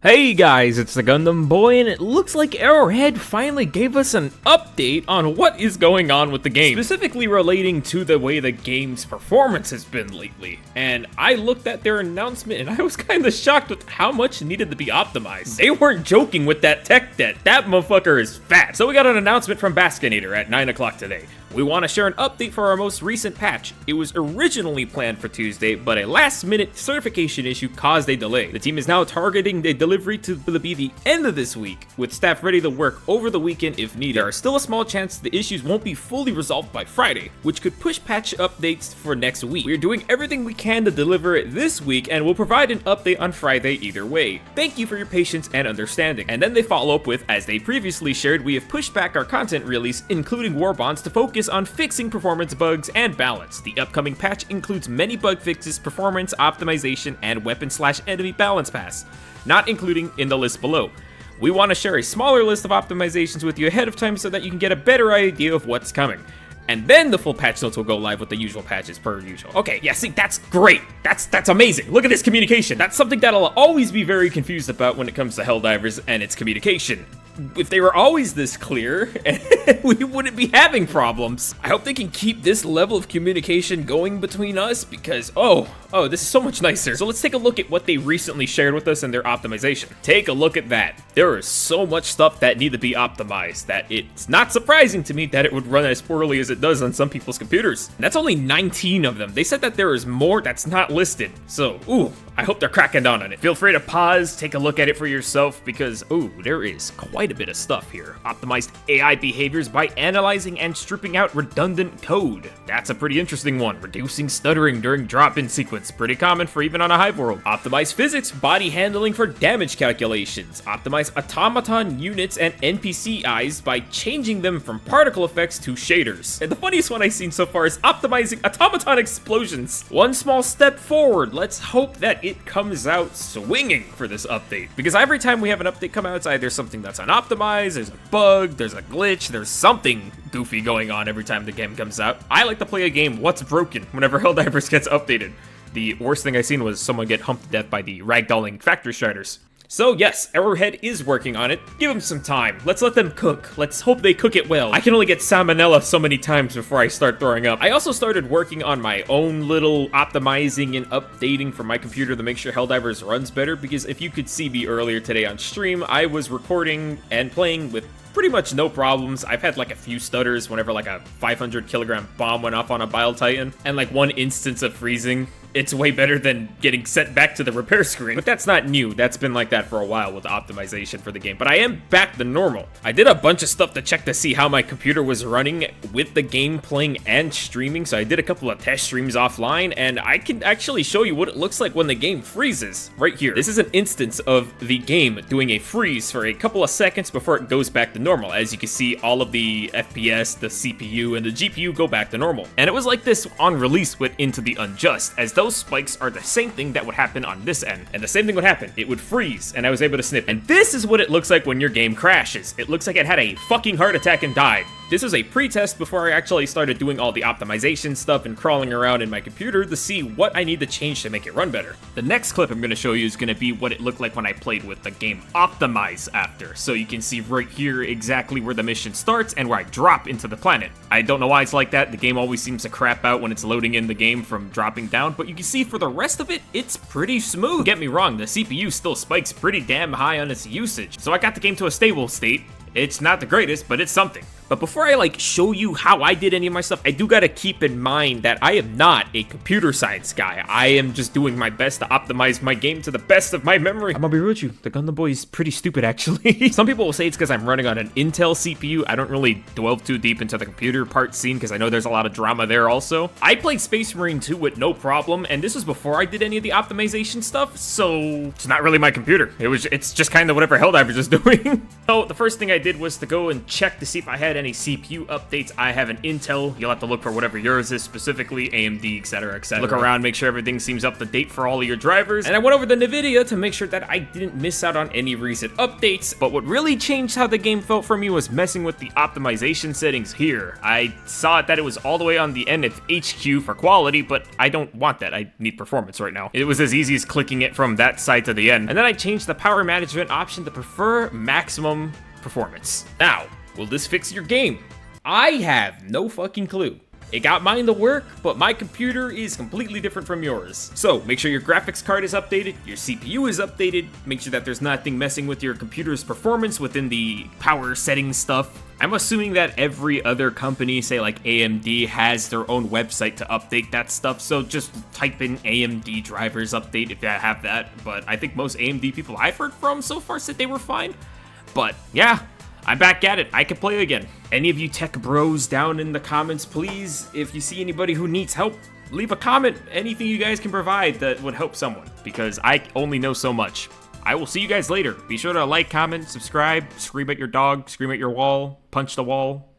Hey guys, it's the Gundam Boy, and it looks like Arrowhead finally gave us an update on what is going on with the game, specifically relating to the way the game's performance has been lately. And I looked at their announcement and I was kinda shocked with how much needed to be optimized. They weren't joking with that tech debt. That motherfucker is fat. So we got an announcement from Baskinator at 9 o'clock today. We want to share an update for our most recent patch. It was originally planned for Tuesday, but a last-minute certification issue caused a delay. The team is now targeting the delivery to be the end of this week, with staff ready to work over the weekend if needed. There is still a small chance the issues won't be fully resolved by Friday, which could push patch updates for next week. We are doing everything we can to deliver it this week, and we'll provide an update on Friday either way. Thank you for your patience and understanding. And then they follow up with, as they previously shared, we have pushed back our content release, including war bonds, to focus on fixing performance bugs and balance. The upcoming patch includes many bug fixes, performance optimization, and weapon/enemy balance pass, not including in the list below. We want to share a smaller list of optimizations with you ahead of time so that you can get a better idea of what's coming. And then the full patch notes will go live with the usual patches per usual. Okay, yeah, see, that's great. That's amazing. Look at this communication. That's something that I'll always be very confused about when it comes to Helldivers and its communication. If they were always this clear, we wouldn't be having problems. I hope they can keep this level of communication going between us because, oh, this is so much nicer. So let's take a look at what they recently shared with us and their optimization. Take a look at that. There is so much stuff that need to be optimized that it's not surprising to me that it would run as poorly as it does on some people's computers. And that's only 19 of them. They said that there is more that's not listed. So, I hope they're cracking down on it. Feel free to pause, take a look at it for yourself because, there is quite a bit of stuff here. Optimized AI behaviors by analyzing and stripping out redundant code. That's a pretty interesting one. Reducing stuttering during drop-in sequence. Pretty common for even on a hive world. Optimized physics body handling for damage calculations. Optimize automaton units and NPC eyes by changing them from particle effects to shaders. And the funniest one I've seen so far is optimizing automaton explosions. One small step forward. Let's hope that it comes out swinging for this update. Because every time we have an update come out, it's either something that's unoptimized, there's a bug, there's a glitch, there's something goofy going on every time the game comes out. I like to play a game what's broken whenever Helldivers gets updated. The worst thing I've seen was someone get humped to death by the ragdolling factory striders. So yes, Arrowhead is working on it. Give them some time. Let's let them cook. Let's hope they cook it well. I can only get salmonella so many times before I start throwing up. I also started working on my own little optimizing and updating for my computer to make sure Helldivers runs better, because if you could see me earlier today on stream, I was recording and playing with pretty much no problems. I've had like a few stutters whenever like a 500 kilogram bomb went off on a Bile Titan, and like one instance of freezing. It's way better than getting sent back to the repair screen. But that's not new. That's been like that for a while with the optimization for the game. But I am back to normal. I did a bunch of stuff to check to see how my computer was running with the game playing and streaming. So I did a couple of test streams offline, and I can actually show you what it looks like when the game freezes right here. This is an instance of the game doing a freeze for a couple of seconds before it goes back to normal. As you can see, all of the FPS, the CPU, and the GPU go back to normal. And it was like this on release with Into the Unjust, as those spikes are the same thing that would happen on this end. And the same thing would happen. It would freeze, and I was able to snip. And this is what it looks like when your game crashes. It looks like it had a fucking heart attack and died. This was a pre-test before I actually started doing all the optimization stuff and crawling around in my computer to see what I need to change to make it run better. The next clip I'm going to show you is going to be what it looked like when I played with the game optimized after. So you can see right here exactly where the mission starts and where I drop into the planet. I don't know why it's like that. The game always seems to crap out when it's loading in the game from dropping down, but you can see for the rest of it, it's pretty smooth. Get me wrong, the CPU still spikes pretty damn high on its usage. So I got the game to a stable state. It's not the greatest, but it's something. But before I show you how I did any of my stuff, I do gotta keep in mind that I am not a computer science guy. I am just doing my best to optimize my game to the best of my memory. I'm gonna be real with you, the Gundam Boy is pretty stupid actually. Some people will say it's because I'm running on an Intel CPU. I don't really delve too deep into the computer part scene because I know there's a lot of drama there also. I played Space Marine 2 with no problem, and this was before I did any of the optimization stuff, so it's not really my computer. It's just kind of whatever Helldivers is doing. So the first thing I did was to go and check to see if I had had any CPU updates. I have an Intel. You'll have to look for whatever yours is, specifically AMD, etc., etc. Look around, make sure everything seems up to date for all of your drivers. And I went over the NVIDIA to make sure that I didn't miss out on any recent updates. But what really changed how the game felt for me was messing with the optimization settings here. I saw that it was all the way on the end of HQ for quality, but I don't want that. I need performance right now. It was as easy as clicking it from that side to the end. And then I changed the power management option to prefer maximum performance. Now, will this fix your game? I have no fucking clue. It got mine to work, but my computer is completely different from yours. So make sure your graphics card is updated, your CPU is updated, make sure that there's nothing messing with your computer's performance within the power settings stuff. I'm assuming that every other company, say like AMD, has their own website to update that stuff, so just type in AMD drivers update if you have that. But I think most AMD people I've heard from so far said they were fine. But yeah, I'm back at it. I can play again. Any of you tech bros down in the comments, please, if you see anybody who needs help, leave a comment. Anything you guys can provide that would help someone, because I only know so much. I will see you guys later. Be sure to like, comment, subscribe, scream at your dog, scream at your wall, punch the wall,